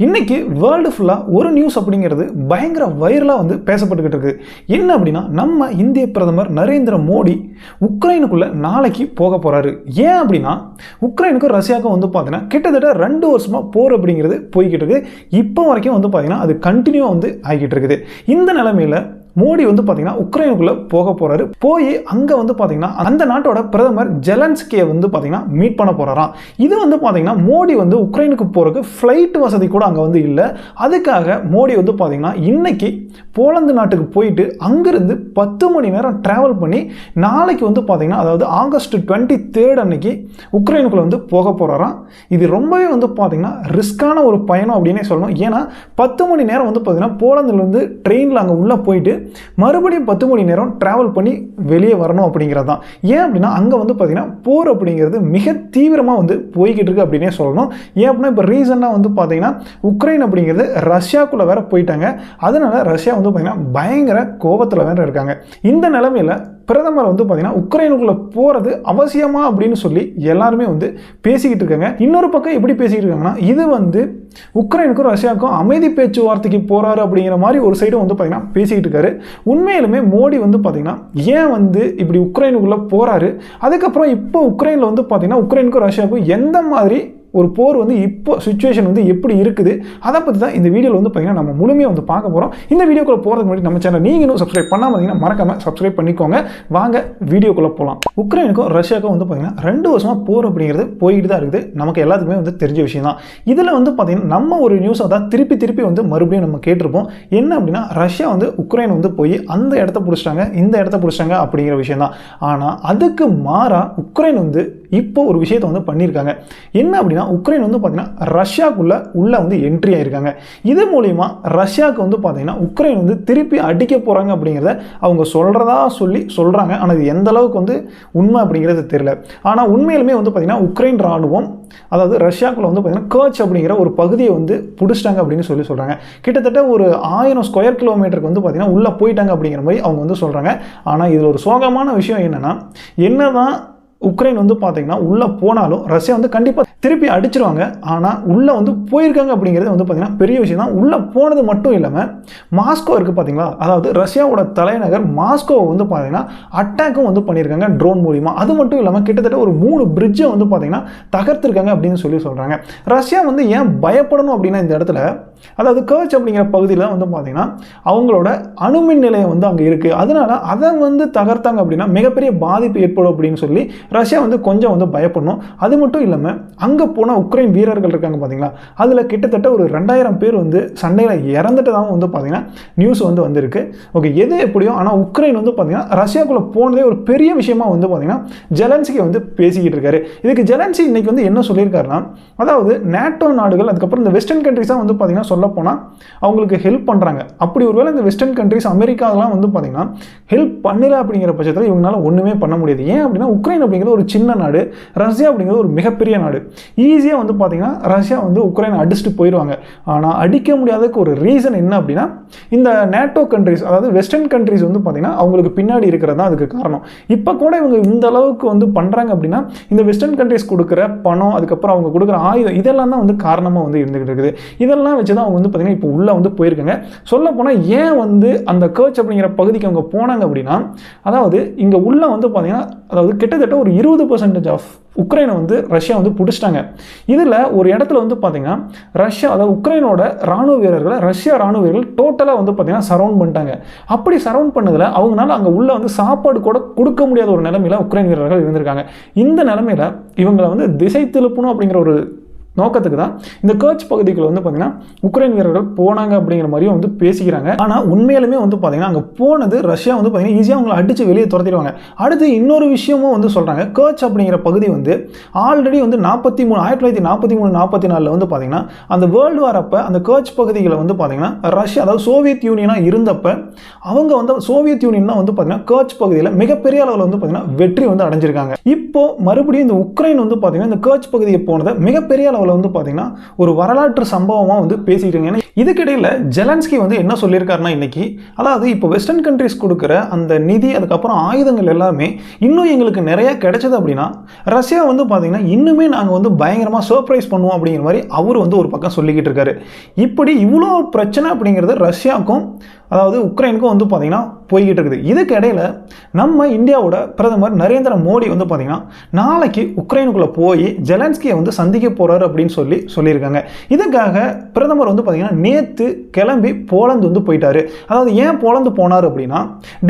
இன்னைக்கு வேர்ல்டு ஃபுல்லாக ஒரு நியூஸ் அப்படிங்கிறது பயங்கர வைரலாக பேசப்பட்டுக்கிட்டு இருக்கு. என்ன அப்படின்னா, நம்ம இந்திய பிரதமர் நரேந்திர மோடி உக்ரைனுக்குள்ள நாளைக்கு போக போறாரு. ஏன் அப்படின்னா, உக்ரைனுக்கும் ரஷ்யாவுக்கும் பார்த்தீங்கன்னா கிட்டத்தட்ட 2 வருஷமா போர் அப்படிங்கிறது போய்கிட்டு இருக்கு. இப்போ வரைக்கும் பார்த்தீங்கன்னா அது கண்டினியூ ஆகிக்கிட்டு இருக்குது. இந்த நிலைமையில மோடி பார்த்தீங்கன்னா உக்ரைனுக்குள்ள போக போறாரு. போய் அங்க பார்த்தீங்கன்னா அந்த நாட்டோட பிரதமர் ஜெலன்ஸ்கியை பார்த்தீங்கன்னா மீட் பண்ண போறாராம். இது பார்த்தீங்கன்னா மோடி உக்ரைனுக்கு போறதுக்கு ஃப்ளைட் வசதி கூட அங்க இல்ல. அதுக்காக மோடி பார்த்தீங்கன்னா இன்னைக்கு போலந்து நாட்டுக்கு போயிட்டு அங்கிருந்து 10 மணி நேரம் டிராவல் பண்ணி நாளைக்கு பார்த்தீங்கன்னா அதாவது ஆகஸ்ட் 23 அன்னைக்கு உக்ரைனுக்குள்ள போக போறாராம். இது ரொம்பவே பார்த்தீங்கன்னா ரிஸ்கான ஒரு பயணம் அப்படின்னே சொல்லணும். ஏன்னா 10 மணி நேரம் பார்த்தீங்கன்னா போலந்துல இருந்து ட்ரெயின்ல அங்க உள்ள போயிட்டு மறுபடியும் 10 மணி நேரம் டிராவல் பண்ணி வெளியே வரணும் அப்படிங்கிறது தான். ஏன் அப்படின்னா அங்க பார்த்தீங்கன்னா போர் அப்படிங்கிறது மிக தீவிரமாக போய்கிட்டு இருக்கு அப்படின்னே சொல்லணும். ஏன் அப்படின்னா இப்போ ரீசெண்டாக பார்த்தீங்கன்னா உக்ரைன் அப்படிங்கிறது ரஷ்யாக்குள்ள வேற போயிட்டாங்க. அதனால ரஷ்யா பார்த்தீங்கன்னா பயங்கர கோபத்தில் வேற இருக்காங்க. இந்த நிலைமையில பிரதமர் பார்த்தீங்கன்னா உக்ரைனுக்குள்ள போறது அவசியமா அப்படின்னு சொல்லி எல்லாருமே பேசிக்கிட்டு இருக்காங்க. இன்னொரு பக்கம் எப்படி பேசிக்கிட்டு இருக்காங்கன்னா, இது உக்ரைனுக்கும் ரஷ்யாவுக்கும் அமைதி பேச்சுவார்த்தைக்கு போறாரு அப்படிங்கிற மாதிரி ஒரு சைடு பார்த்தீங்கன்னா பேசிக்கிட்டு இருக்காரு. உண்மையிலுமே மோடி பார்த்தீங்கன்னா ஏன் இப்படி உக்ரைனுக்குள்ள போறாரு, அதுக்கப்புறம் இப்போ உக்ரைன்ல பார்த்தீங்கன்னா உக்ரைனுக்கும் ரஷ்யாவுக்கும் எந்த மாதிரி ஒரு போர் இப்போ சிச்சுவேஷன் எப்படி இருக்குது, அதை பற்றி தான் இந்த வீடியோவில் பார்த்தீங்கன்னா நம்ம முழுமையாக பார்க்க போகிறோம். இந்த வீடியோக்குள்ளே போகிறதுக்கு முன்னாடி நம்ம சேனல் நீங்கள் இன்னும் சப்ஸ்கிரைப் பண்ணாமல் இருந்தீங்கன்னா மறக்காம சப்ஸ்கிரைப் பண்ணிக்கோங்க. வாங்க வீடியோக்குள்ளே போகலாம். உக்ரைனுக்கும் ரஷ்யாவுக்கும் பார்த்தீங்கன்னா 2 வருஷமாக போர் அப்படிங்கிறது போயிட்டு தான் இருக்குது. நமக்கு எல்லாத்துக்குமே தெரிஞ்ச விஷயம் தான். இதில் பார்த்தீங்கன்னா நம்ம ஒரு நியூஸை தான் திருப்பி மறுபடியும் நம்ம கேட்டிருப்போம். என்ன அப்படின்னா, ரஷ்யா உக்ரைன் போய் அந்த இடத்த பிடிச்சிட்டாங்க, இந்த இடத்த பிடிச்சிட்டாங்க அப்படிங்கிற விஷயம் தான். ஆனால் அதுக்கு மாறா உக்ரைன் இப்போ ஒரு விஷயத்தை பண்ணியிருக்காங்க. என்ன அப்படின்னா, உக்ரைன் பார்த்தீங்கன்னா ரஷ்யாக்குள்ள உள்ள என்ட்ரி ஆயிருக்காங்க. இது மூலியமா ரஷ்யாவுக்கு பார்த்தீங்கன்னா உக்ரைன் திருப்பி அடிக்க போறாங்க அப்படிங்கிறத அவங்க சொல்றாங்க. ஆனால் இது எந்த அளவுக்கு உண்மை அப்படிங்கிறது தெரியல. ஆனால் உண்மையிலுமே பார்த்தீங்கன்னா உக்ரைன் ராணுவம் அதாவது ரஷ்யாக்குள்ள பார்த்தீங்கன்னா கர்ச் அப்படிங்கிற ஒரு பகுதியை பிடிச்சிட்டாங்க அப்படின்னு சொல்றாங்க. கிட்டத்தட்ட ஒரு 1000 ஸ்கொயர் கிலோமீட்டருக்கு பார்த்தீங்கன்னா உள்ள போயிட்டாங்க அப்படிங்கிற மாதிரி அவங்க சொல்றாங்க. ஆனால் இதில் ஒரு சோகமான விஷயம் என்னதான் உக்ரைன் பார்த்தீங்கன்னா உள்ளே போனாலும் ரஷ்யா கண்டிப்பாக திருப்பி அடிச்சிருவாங்க. ஆனால் உள்ளே போயிருக்காங்க அப்படிங்கிறது பார்த்தீங்கன்னா பெரிய விஷயம் தான். உள்ளே போனது மட்டும் இல்லாமல் மாஸ்கோ இருக்குது பார்த்தீங்களா, அதாவது ரஷ்யாவோட தலைநகர் மாஸ்கோவை பார்த்தீங்கன்னா அட்டாக்கும் பண்ணியிருக்காங்க ட்ரோன் மூலிமா. அது மட்டும் இல்லாமல் கிட்டத்தட்ட ஒரு 3 பிரிட்ஜை பார்த்தீங்கன்னா தகர்த்திருக்காங்க அப்படின்னு சொல்கிறாங்க. ரஷ்யா ஏன் பயப்படணும் அப்படின்னா, இந்த இடத்துல அதாவது கர்ச் அப்படிங்கிற பகுதியில் பார்த்தீங்கன்னா அவங்களோட அணுமின் நிலையம் அங்கே இருக்குது. அதனால அதை தகர்த்தாங்க அப்படின்னா மிகப்பெரிய பாதிப்பு ஏற்படும் அப்படின்னு சொல்லி ரஷ்யா கொஞ்சம் பயப்படணும். அது மட்டும் இல்லாமல் அங்கே போன உக்ரைன் வீரர்கள் இருக்காங்க பார்த்தீங்களா, அதில் கிட்டத்தட்ட ஒரு 2000 பேர் சண்டையில் இறந்துட்டதாகவும் பார்த்தீங்கன்னா நியூஸ் வந்திருக்கு. ஓகே, எது எப்படியோ ஆனால் உக்ரைன் பார்த்தீங்கன்னா ரஷ்யாக்குள்ளே போனதே ஒரு பெரிய விஷயமா பார்த்தீங்கன்னா ஜெலன்ஸ்கி பேசிக்கிட்டு இருக்காரு. இதுக்கு ஜெலன்ஸ்கி இன்னைக்கு என்ன சொல்லியிருக்காருன்னா, அதாவது நேட்டோ நாடுகள் அதுக்கப்புறம் இந்த வெஸ்டர்ன் கண்ட்ரிஸ் தான் பார்த்தீங்கன்னா சொல்ல போனால் அவங்களுக்கு ஹெல்ப் பண்ணுறாங்க. அப்படி ஒருவேளை இந்த வெஸ்டர்ன் கண்ட்ரிஸ் அமெரிக்காலாம் பார்த்தீங்கன்னா ஹெல்ப் பண்ணல அப்படிங்கிற பட்சத்தில் இவங்களால ஒன்றுமே பண்ண முடியாது. ஏன் அப்படின்னா உக்ரைன் அப்படிங்கிறது ஒரு சின்ன நாடு, ரஷ்யா அப்படிங்கிறது ஒரு மிகப்பெரிய நாடு. ஈஸியாக பார்த்தீங்கன்னா ரஷ்யா உக்ரைனை அடிச்சுட்டு போயிடுவாங்க. ஆனால் அடிக்க முடியாததுக்கு ஒரு ரீசன் என்ன அப்படின்னா, இந்த நேட்டோ கண்ட்ரிஸ் அதாவது வெஸ்டர்ன் கண்ட்ரிஸ் பார்த்தீங்கன்னா அவங்களுக்கு பின்னாடி இருக்கிறது தான் அதுக்கு காரணம். இப்போ கூட இவங்க இந்த அளவுக்கு பண்ணுறாங்க அப்படின்னா இந்த வெஸ்டர்ன் கண்ட்ரிஸ் கொடுக்குற பணம், அதுக்கப்புறம் அவங்க கொடுக்குற ஆயுதம், இதெல்லாம் தான் காரணமாக இருந்துகிட்டு இருக்குது. இதெல்லாம் வச்சு தான் அவங்க பார்த்தீங்கன்னா இப்போ உள்ள போயிருக்காங்க. சொல்ல போனால் ஏன் அந்த கர்ச் அப்படிங்கிற பகுதிக்கு அவங்க போனாங்க அப்படின்னா, அதாவது இங்கே உள்ள பார்த்தீங்கன்னா அதாவது கிட்டத்தட்ட ஒரு 20% ஆஃப் உக்ரைனை ரஷ்யா பிடிச்சிட்டாங்க. இதில் ஒரு இடத்துல பார்த்தீங்கன்னா ரஷ்யா அதாவது உக்ரைனோட ராணுவ வீரர்களை ரஷ்யா ராணுவ வீரர்கள் டோட்டலாக பார்த்தீங்கன்னா சரவுண்ட் பண்ணிட்டாங்க. அப்படி சரவுண்ட் பண்ணதில் அவங்களால அங்கே உள்ள சாப்பாடு கூட கொடுக்க முடியாத ஒரு நிலைமையில உக்ரைன் வீரர்கள் இருந்திருக்காங்க. இந்த நிலைமையில இவங்களை திசை திருப்பணும் அப்படிங்கிற ஒரு நோக்கத்துக்கு தான் இந்த கர்ச் பகுதிக்குள்ள பார்த்தீங்கன்னா உக்ரைன் வீரர்கள் போனாங்க அப்படிங்கிற மாதிரியும் பேசிக்கிறாங்க. ஆனால் உண்மையிலுமே பார்த்தீங்கன்னா அங்கே போனது ரஷ்யா பார்த்தீங்கன்னா ஈஸியாக அவங்களை அடித்து வெளியே துரத்திடுவாங்க. அடுத்து இன்னொரு விஷயமும் சொல்கிறாங்க. கர்ச் அப்படிங்கிற பகுதி ஆல்ரெடி 1943-44 பார்த்தீங்கன்னா அந்த வேர்ல்டு வார் அப்போ அந்த கர்ச் பகுதிகளை பார்த்தீங்கன்னா ரஷ்யா அதாவது சோவியத் யூனியனாக இருந்தப்ப அவங்க சோவியத் யூனியன் தான் பார்த்தீங்கன்னா கர்ச் பகுதியில் மிகப்பெரிய அளவில் பார்த்தீங்கன்னா வெற்றி அடைஞ்சிருக்காங்க. இப்போ மறுபடியும் இந்த உக்ரைன் பார்த்தீங்கன்னா இந்த கர்ச் பகுதியை போனதை மிகப்பெரிய அளவில் அளவில் வந்து பார்த்தீங்கன்னா ஒரு வரலாற்று சம்பவமாக வந்து பேசிட்டு இருக்காங்க. இதுக்கிடையில் ஜெலன்ஸ்கி வந்து என்ன சொல்லியிருக்காருன்னா இன்னைக்கு, அதாவது இப்போ வெஸ்டர்ன் கண்ட்ரிஸ் கொடுக்குற அந்த நிதி அதுக்கப்புறம் ஆயுதங்கள் எல்லாமே இன்னும் எங்களுக்கு நிறைய கிடைச்சது அப்படின்னா ரஷ்யா வந்து பார்த்தீங்கன்னா இன்னுமே நாங்கள் வந்து பயங்கரமாக சர்ப்ரைஸ் பண்ணுவோம் அப்படிங்கிற மாதிரி அவர் வந்து ஒரு பக்கம் சொல்லிக்கிட்டு இருக்காரு. இப்படி இவ்வளோ பிரச்சனை அப்படிங்கிறது ரஷ்யாவுக்கும் அதாவது உக்ரைனுக்கும் வந்து பார்த்தீங்கன்னா போய்கிட்டு இருக்குது. இதுக்கு இடையில நம்ம இந்தியாவோட பிரதமர் நரேந்திர மோடி வந்து பார்த்தீங்கன்னா நாளைக்கு உக்ரைனுக்குள்ளே போய் ஜெலன்ஸ்கியை வந்து சந்திக்க போகிறாரு அப்படின்னு சொல்லியிருக்காங்க. இதுக்காக பிரதமர் வந்து பார்த்தீங்கன்னா நேற்று கிளம்பி போலந்து வந்து போயிட்டாரு. அதாவது ஏன் போலந்து போனார் அப்படின்னா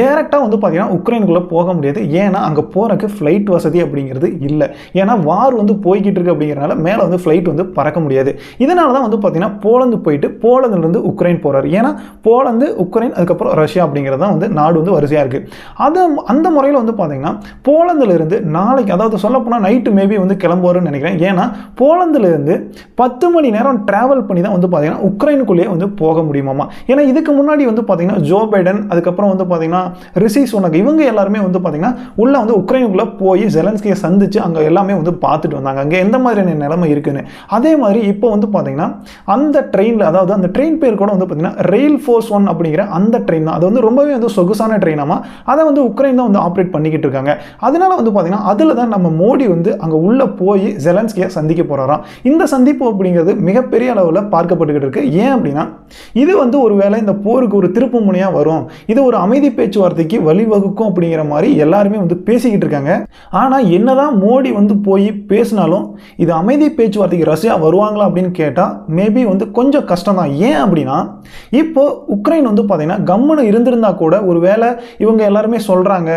டைரெக்டாக வந்து பார்த்தீங்கன்னா உக்ரைனுக்குள்ளே போக முடியாது. ஏன்னா அங்கே போகிறக்கு ஃப்ளைட் வசதி அப்படிங்கிறது இல்லை. ஏன்னா வார் வந்து போய்கிட்டு இருக்கு அப்படிங்கிறனால மேலே வந்து ஃப்ளைட் வந்து பறக்க முடியாது. இதனால தான் வந்து பார்த்தீங்கன்னா போலந்து போயிட்டு போலந்துலேருந்து உக்ரைன் போகிறார். ஏன்னா போலந்து உக்ரைன் அதுக்கப்புறம் ரஷ்யா அப்படிங்கிறது தான் வந்து நாடு வந்து வரிசையாக இருக்குது. அந்த முறையில் வந்து பார்த்தீங்கன்னா போலந்திலிருந்து நாளைக்கு, அதாவது சொல்லப்போனால் நைட்டு மேபி வந்து கிளம்புவாருன்னு நினைக்கிறேன். ஏன்னா போலந்திலிருந்து 10 மணி நேரம் டிராவல் பண்ணி தான் வந்து பார்த்தீங்கன்னா உக்ரைனுக்குள்ளேயே வந்து போக முடியுமாமா. ஏன்னா இதுக்கு முன்னாடி வந்து பார்த்தீங்கன்னா ஜோ பைடன் அதுக்கப்புறம் வந்து பார்த்தீங்கன்னா ரிஷி சுனக் இவங்க எல்லாருமே வந்து பார்த்தீங்கன்னா உள்ள வந்து உக்ரைனுக்குள்ளே போய் ஜெலன்ஸ்கியை சந்திச்சு அங்கே எல்லாமே வந்து பார்த்துட்டு வந்தாங்க அங்கே எந்த மாதிரியான நிலைமை இருக்குன்னு. அதே மாதிரி இப்போ வந்து பார்த்தீங்கன்னா அந்த ட்ரெயினில், அதாவது அந்த ட்ரெயின் பேர் கூட வந்து பார்த்தீங்கன்னா ரெயில் ஃபோர்ஸ் 1 அப்படிங்கிற அந்த ட்ரெயின் தான். அது வந்து ரொம்பவே வந்து சொகுசான ட்ரெயினாமா, அதை வந்து உக்ரைன் தான் வந்து ஆப்ரேட் பண்ணிக்கிட்டு இருக்காங்க. அதனால வந்து பார்த்தீங்கன்னா அதில் தான் நம்ம மோடி வந்து அங்கே உள்ளே போய் ஜெலன்ஸ்கியை சந்திக்க போகிறாராம். இந்த சந்திப்பு அப்படிங்கிறது மிகப்பெரிய அளவில் பார்க்கப்பட்டுக்கிட்டு இருக்கு. ஏன் அப்படின்னா இது வந்து ஒருவேளை இந்த போருக்கு ஒரு திருப்பு முனையாக வரும், இது ஒரு அமைதி பேச்சுவார்த்தைக்கு வழிவகுக்கும் அப்படிங்கிற மாதிரி எல்லாருமே வந்து பேசிக்கிட்டு இருக்காங்க. ஆனால் என்னதான் மோடி வந்து போய் பேசினாலும் இது அமைதி பேச்சுவார்த்தைக்கு ரஷ்யா வருவாங்களா அப்படின்னு கேட்டால் மேபி வந்து கொஞ்சம் கஷ்டம் தான். ஏன் அப்படின்னா இப்போ உக்ரைன் வந்து பார்த்தீங்கன்னா கம்முன்னு இருந்திருந்தா கூட ஒருவேளை இவங்க எல்லாருமே சொல்கிறாங்க,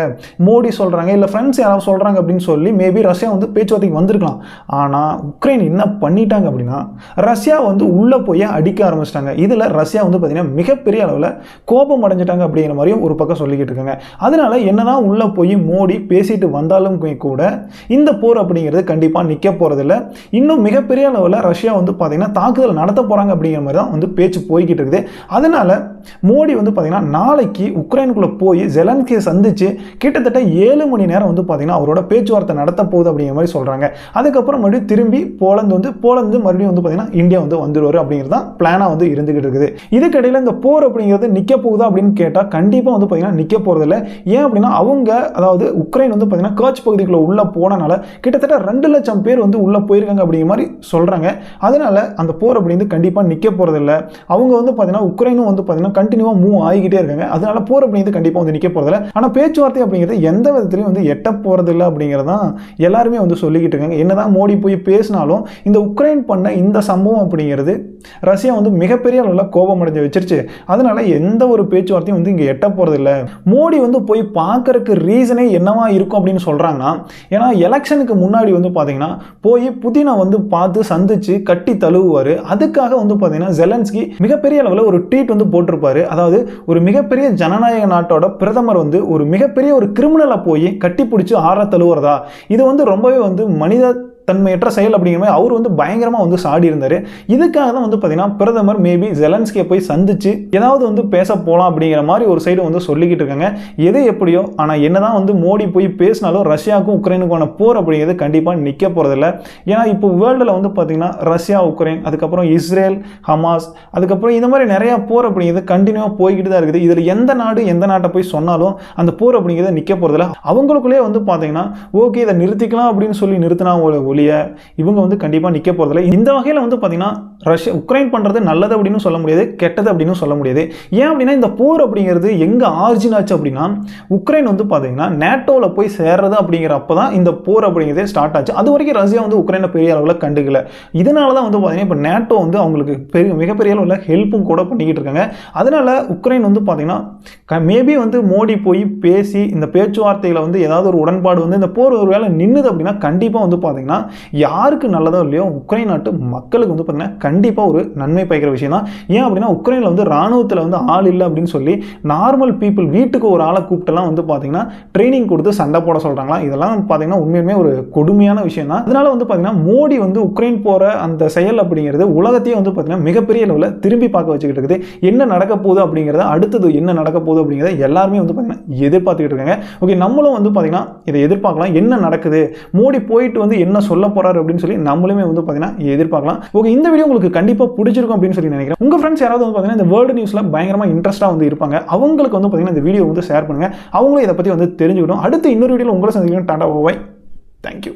மோடி சொல்கிறாங்க இல்லை ஃப்ரெண்ட்ஸ் யாராவது சொல்கிறாங்க அப்படின்னு சொல்லி மேபி ரஷ்யா வந்து பேச்சுவார்த்தைக்கு வந்திருக்கலாம். ஆனால் உக்ரைன் என்ன பண்ணிட்டாங்க அப்படின்னா ரஷ்யா வந்து உள்ளே போய் அடிக்க ஆரம்பிச்சிட்டாங்க. இதில் ரஷ்யா வந்து பார்த்தீங்கன்னா மிகப்பெரிய அளவில் கோபம் அடைஞ்சிட்டாங்க அப்படிங்கிற மாதிரியும் ஒரு பக்கம் சொல்லிக்கிட்டு இருக்காங்க. அதனால என்னதான் உள்ளே போய் மோடி பேசிட்டு வந்தாலும் கூட இந்த போர் அப்படிங்கிறது கண்டிப்பாக நிற்க போகிறதில்ல. இன்னும் மிகப்பெரிய அளவில் ரஷ்யா வந்து பார்த்தீங்கன்னா தாக்குதல் நடத்த போகிறாங்க அப்படிங்கிற மாதிரி தான் வந்து பேச்சு போய்கிட்டு இருக்குது. அதனால மோடி வந்து பார்த்தீங்கன்னா நாளைக்கு உக்ரைனுக்குள்ளே போய் ஜெலன்ஸ்கியை சந்திச்சு கிட்டத்தட்ட 7 மணி நேரம் வந்து பார்த்தீங்கன்னா அவரோட பேச்சுவார்த்தை நடத்த போகுது அப்படிங்கிற மாதிரி சொல்கிறாங்க. அதுக்கப்புறம் மறுபடியும் திரும்பி போலந்து மறுபடியும் வந்து பார்த்தீங்கன்னா இந்தியா வந்து வந்துடுவார் அப்படிங்கிறது தான் பிளானாக வந்து இருந்துகிட்டு இருக்குது. இதுக்கிடையில் இந்த போர் அப்படிங்கிறது நிற்க போகுதா அப்படின்னு கேட்டால் கண்டிப்பாக வந்து பார்த்தீங்கன்னா நிற்க போகிறதில்ல. ஏன் அப்படின்னா அவங்க, அதாவது உக்ரைன் வந்து பார்த்தீங்கன்னா கர்ச் பகுதிக்குள்ளே உள்ளே போனனால கிட்டத்தட்ட 2 லட்சம் பேர் வந்து உள்ளே போயிருக்காங்க அப்படிங்கிற மாதிரி சொல்கிறாங்க. அதனால அந்த போர் அப்படிங்கிறது கண்டிப்பாக நிற்க போகிறதில்ல. அவங்க வந்து பார்த்தீங்கன்னா உக்ரைனும் வந்து பார்த்தீங்கன்னா கண்டினியூவாக மூவ் ஆகிக்கிட்டே இருக்காங்க. அதனால போர் அப்படிங்கிறது கண்டிப்பாக வந்து நிற்க போகிறதில்ல. ஆனால் பேச்சுவார்த்தை அப்படிங்கிறது எந்த விதத்திலையும் வந்து எட்ட போகிறதில்ல அப்படிங்கிறதான் எல்லாருமே வந்து சொல்லிக்கிட்டு இருக்காங்க. என்னதான் மோடி போய் பேசினாலும் இந்த உக்ரைன் பண்ண இந்த சம்பவம் அப்படிங்கிறது ரஷ்யா வந்து மிகப்பெரிய அளவில் கோபம் அடைஞ்சு வச்சிருச்சு. அதனால எந்த ஒரு பேச்சுவார்த்தையும் வந்து இங்கே எட்ட போகிறதில்ல. மோடி வந்து போய் பார்க்கறதுக்கு ரீசனே என்னவா இருக்கும் அப்படின்னு சொல்கிறாங்கன்னா, ஏன்னா எலெக்ஷனுக்கு முன்னாடி வந்து பார்த்தீங்கன்னா போய் புதினை வந்து பார்த்து சந்திச்சு கட்டி தழுவுவார். அதுக்காக வந்து பார்த்தீங்கன்னா ஜெலன்ஸ்கி மிகப்பெரிய அளவில் ஒரு ட்வீட் வந்து போட்டிருப்பாரு. அதாவது ஒரு மிகப்பெரிய ஜனநாயக நாட்டோட பிரதமர் வந்து ஒரு மிகப்பெரிய ஒரு கிரிமினலை போய் கட்டி பிடிச்சி ஆற தழுவுறதா, இது வந்து ரொம்பவே வந்து மனித தன்மையற்ற செயல் அப்படிங்கிற மாதிரி அவர் வந்து பயங்கரமாக வந்து சாடி இருந்தார். இதுக்காக தான் வந்து பார்த்தீங்கன்னா பிரதமர் மேபி ஜெலன்ஸ்கியை போய் சந்திச்சு ஏதாவது வந்து பேச போகலாம் அப்படிங்கிற மாதிரி ஒரு சைடு வந்து சொல்லிக்கிட்டு இருக்காங்க. எது எப்படியோ, ஆனால் என்னதான் வந்து மோடி போய் பேசினாலும் ரஷ்யாவுக்கும் உக்ரைனுக்கான போர் அப்படிங்கிறது கண்டிப்பாக நிற்க போகிறதில்ல. ஏன்னா இப்போ வேர்ல்டில் வந்து பார்த்தீங்கன்னா ரஷ்யா உக்ரைன், அதுக்கப்புறம் இஸ்ரேல் ஹமாஸ், அதுக்கப்புறம் இந்த மாதிரி நிறையா போர் அப்படிங்கிறது கண்டினியூவாக போய்கிட்டு தான் இருக்குது. இதில் எந்த நாடு எந்த நாட்டை போய் சொன்னாலும் அந்த போர் அப்படிங்கிறது நிற்க போகிறதில்ல. அவங்களுக்குள்ளே வந்து பார்த்தீங்கன்னா ஓகே இதை நிறுத்திக்கலாம் அப்படின்னு சொல்லி நிறுத்தினா இவங்க வந்து கண்டிப்பாக நிற்க போகிறதில்ல. இந்த வகையில் வந்து பார்த்தீங்கன்னா ரஷ்யா உக்ரைன் பண்ணுறது நல்லது அப்படின்னு சொல்ல முடியாது, கெட்டது அப்படின்னு சொல்ல முடியாது. ஏன் அப்படின்னா இந்த போர் அப்படிங்கிறது எங்கே ஆரிஜின் ஆச்சு அப்படின்னா உக்ரைன் வந்து பார்த்தீங்கன்னா நேட்டோவில் போய் சேர்றது அப்படிங்கிறப்ப தான் இந்த போர் அப்படிங்கிறதே ஸ்டார்ட் ஆச்சு. அது வரைக்கும் ரஷ்யா வந்து உக்ரைனை பெரிய அளவில் கண்டுக்கல. இதனால தான் வந்து பார்த்தீங்கன்னா இப்போ நேட்டோ வந்து அவங்களுக்கு மிகப்பெரிய அளவில் ஹெல்ப்பும் கூட பண்ணிக்கிட்டு இருக்காங்க. அதனால உக்ரைன் வந்து பார்த்தீங்கன்னா மேபி வந்து மோடி போய் பேசி இந்த பேச்சுவார்த்தைகளை வந்து ஏதாவது ஒரு உடன்பாடு வந்து இந்த போர் ஒரு வேளை நின்றுது அப்படின்னா கண்டிப்பாக வந்து பார்த்தீங்கன்னா யாருக்கு நல்லதோ இல்லையோ உக்ரைன் நாட்டு மக்களுக்கு வந்து பார்த்தீங்கன்னா கண்டிப்பாக ஒரு நன்மை பயக்கிற விஷயம் தான். ஏன் அப்படின்னா உக்ரைனில் வந்து ராணுவத்தில் வந்து ஆள் இல்லை அப்படின்னு சொல்லி நார்மல் பீப்புள் வீட்டுக்கு ஒரு ஆளை கூப்பிட்டுலாம் வந்து பார்த்தீங்கன்னா ட்ரைனிங் கொடுத்து சண்டை போட சொல்கிறாங்களா. இதெல்லாம் பார்த்தீங்கன்னா உண்மையுமே ஒரு கொடுமையான விஷயம் தான். அதனால வந்து பார்த்தீங்கன்னா மோடி வந்து உக்ரைன் போகிற அந்த செயல் அப்படிங்கிறது உலகத்தையே வந்து பார்த்தீங்கன்னா மிகப்பெரிய அளவில் திரும்பி பார்க்க வச்சுக்கிட்டு இருக்குது. என்ன நடக்க போகுது அப்படிங்கிறத, அடுத்தது என்ன நடக்க போகுது அப்படிங்கிறத எல்லாருமே வந்து பார்த்தீங்கன்னா எதிர்பார்த்துக்கிட்டு இருக்காங்க. ஓகே, நம்மளும் வந்து பார்த்தீங்கன்னா இதை எதிர்பார்க்கலாம். என்ன நடக்குது, மோடி போயிட்டு வந்து என்ன சொல்ல போறாரு அப்படின்னு சொல்லி நம்மளுமே வந்து பார்த்தீங்கன்னா எதிர்பார்க்கலாம். ஓகே, இந்த வீடியோ உங்களுக்கு கண்டிப்பாக பிடிச்சிருக்கும் அப்படின்னு சொல்லி நினைக்கிறேன். உங்கள் ஃப்ரெண்ட்ஸ் யாராவது வந்து பார்த்தீங்கன்னா இந்த வேர்ல்டு நியூஸில் பயங்கரமாக இன்ட்ரெஸ்ட்டாக வந்து இருப்பாங்க, அவங்களுக்கு வந்து பார்த்தீங்கன்னா இந்த வீடியோ வந்து ஷேர் பண்ணுங்கள், அவங்களும் இதை பற்றி வந்து தெரிஞ்சுக்கணும். அடுத்து இன்னொரு வீடியோவில் உங்களை சந்திக்கணும். டாடா பாய், தேங்க்யூ.